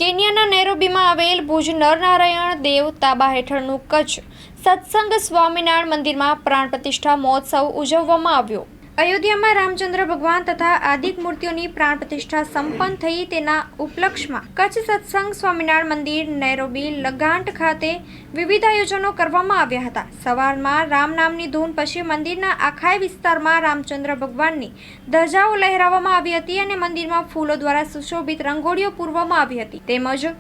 કેન્યાના નૈરોબીમાં આવેલ ભુજ નરનારાયણ દેવ તાબા હેઠળનું કચ્છ સત્સંગ સ્વામિનારાયણ મંદિરમાં પ્રાણ પ્રતિષ્ઠા મહોત્સવ ઉજવવામાં આવ્યો। અયોધ્યામાં રામચંદ્ર ભગવાન તથા આદિક મૂર્તિઓની પ્રાણ પ્રતિષ્ઠા સંપન્ન થઈ તેના ઉપલક્ષમાં કચ્છ સત્સંગ સ્વામિનારાયણ મંદિર નૈરોબી લગાંટ ખાતે વિવિધ આયોજનો કરવામાં આવ્યા હતા। સવારમાં રામ નામની ધૂન પછી મંદિરના આખાય વિસ્તારમાં રામચંદ્ર ભગવાનની ધજાઓ લહેરાવવામાં આવી હતી અને મંદિરમાં ફૂલો દ્વારા સુશોભિત રંગોળીઓ પૂરવામાં આવી હતી તેમજ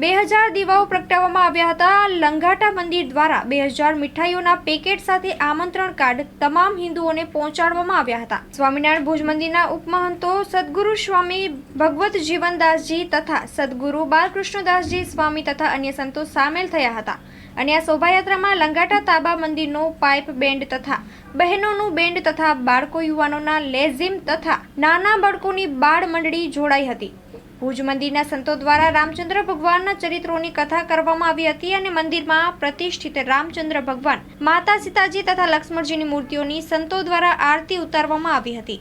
2000 દીવાઓ પ્રગટાવવામાં આવ્યા હતા। લંગાટા મંદિર દ્વારા 2000 મીઠાઈઓના પેકેટ સાથે આમંત્રણ કાર્ડ તમામ હિન્દુઓને પહોંચાડવામાં આવ્યા હતા। સ્વામિનારાયણ ભુજ મંદિરના ઉપમહંતો સદગુરુ સ્વામી ભગવત જીવનદાસજી તથા સદગુરુ બાલકૃષ્ણદાસજી સ્વામી તથા અન્ય સંતો સામેલ થયા હતા અને આ શોભાયાત્રામાં લંગાટા તાબા મંદિરનો પાઇપ બેન્ડ તથા બહેનોનું બેન્ડ તથા બાળકો યુવાનોના લેઝિમ તથા નાના બાળકોની બાળ મંડળી જોડાઈ હતી। ભુજ મંદિરના સંતો દ્વારા રામચંદ્ર ભગવાનના ચરિત્રોની કથા કરવામાં આવી હતી અને મંદિરમાં પ્રતિષ્ઠિત રામચંદ્ર ભગવાન, માતા સીતાજી તથા લક્ષ્મણજીની મૂર્તિઓની સંતો દ્વારા આરતી ઉતારવામાં આવી હતી।